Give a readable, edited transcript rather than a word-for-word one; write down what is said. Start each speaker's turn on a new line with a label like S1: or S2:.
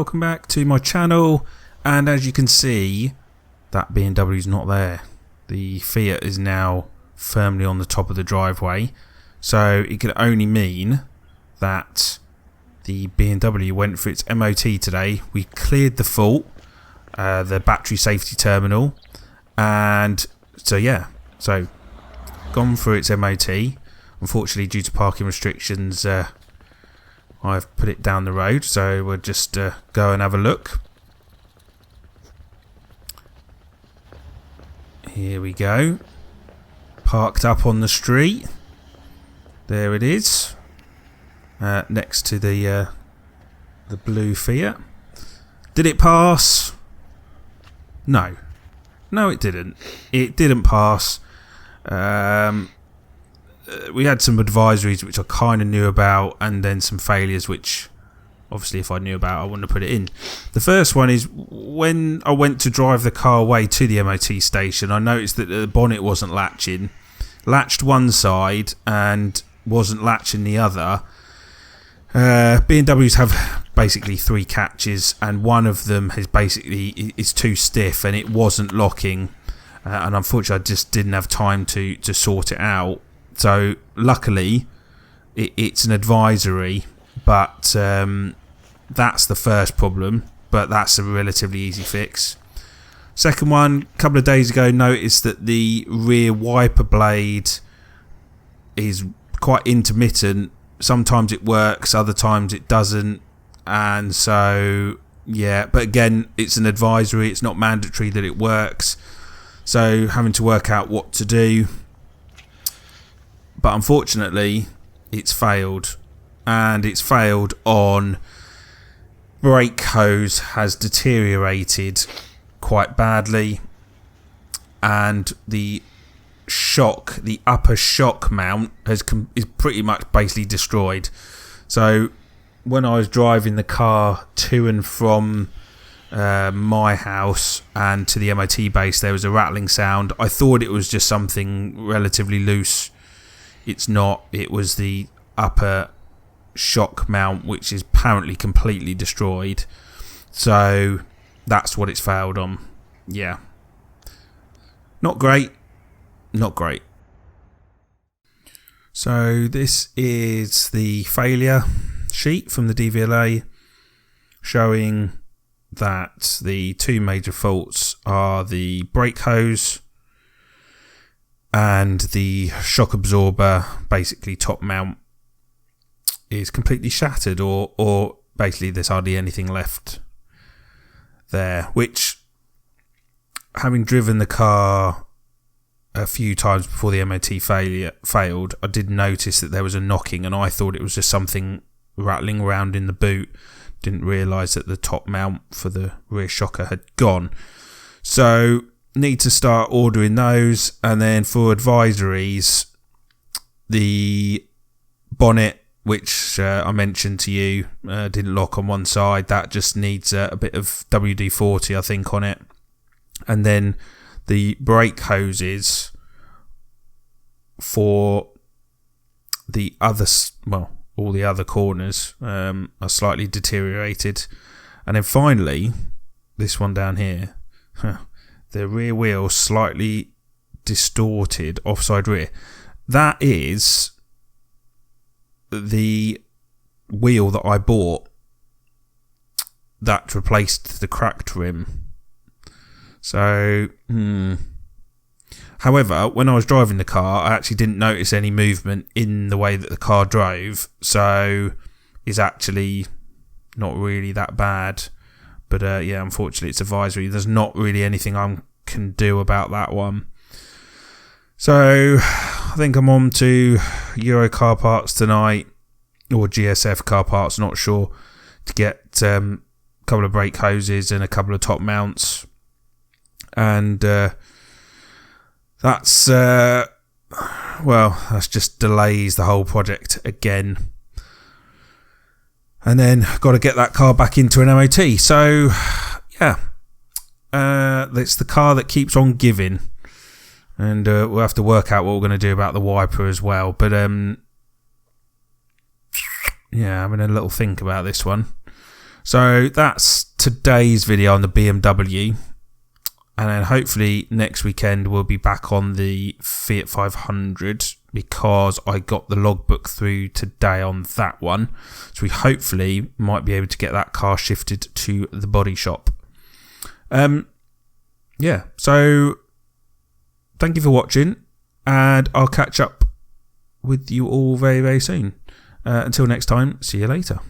S1: welcome back to my channel. And as you can see, that BMW is not there. The Fiat is now firmly on the top of the driveway, so it can only mean that the BMW went for its MOT today. We cleared the fault, the battery safety terminal, and so gone for its MOT. Unfortunately, due to parking restrictions, I've put it down the road, so we'll just go and have a look. Here we go. Parked up on the street. There it is. Next to the blue Fiat. Did it pass? No. No, it didn't. It didn't pass. We had some advisories which I kind of knew about, and then some failures which obviously if I knew about I wouldn't have put it in. The first one is when I went to drive the car away to the MOT station, I noticed that the bonnet wasn't latching. Latched one side and wasn't latching the other. BMWs have basically 3 catches, and one of them is too stiff and it wasn't locking, and unfortunately I just didn't have time to sort it out. So luckily it's an advisory, but that's the first problem, but that's a relatively easy fix. Second one, a couple of days ago, noticed that the rear wiper blade is quite intermittent. Sometimes it works, other times it doesn't, and so yeah, but again, it's an advisory, it's not mandatory that it works, so having to work out what to do. But unfortunately it's failed, and it's failed on brake hose has deteriorated quite badly, and the upper shock mount is pretty much basically destroyed. So when I was driving the car to and from my house and to the MOT base, there was a rattling sound. I thought it was just something relatively loose. It's not. It was the upper shock mount, which is apparently completely destroyed. So that's what it's failed on. Yeah. Not great. Not great. So this is the failure sheet from the DVLA, showing that the 2 major faults are the brake hose and the shock absorber, basically top mount, is completely shattered, or basically there's hardly anything left there, which, having driven the car a few times before the MOT failed, I did notice that there was a knocking, and I thought it was just something rattling around in the boot. Didn't realise that the top mount for the rear shocker had gone. So need to start ordering those. And then for advisories, the bonnet, which I mentioned to you, didn't lock on one side. That just needs a bit of WD-40, I think, on it. And then the brake hoses for the other, all the other corners are slightly deteriorated. And then finally, this one down here, the rear wheel slightly distorted, offside rear. That is the wheel that I bought that replaced the cracked rim. So, however, when I was driving the car, I actually didn't notice any movement in the way that the car drove, so it's actually not really that bad. But yeah, unfortunately it's advisory. There's not really anything I can do about that one. So I think I'm on to Euro car parts tonight, or GSF car parts, not sure, to get a couple of brake hoses and a couple of top mounts. And that's just delays the whole project again. And then got to get that car back into an MOT. So yeah, it's the car that keeps on giving, and we'll have to work out what we're going to do about the wiper as well. But yeah, having a little think about this one. So that's today's video on the BMW. And then hopefully next weekend we'll be back on the Fiat 500 because I got the logbook through today on that one. So we hopefully might be able to get that car shifted to the body shop. Yeah, so thank you for watching, and I'll catch up with you all very, very soon. Until next time, see you later.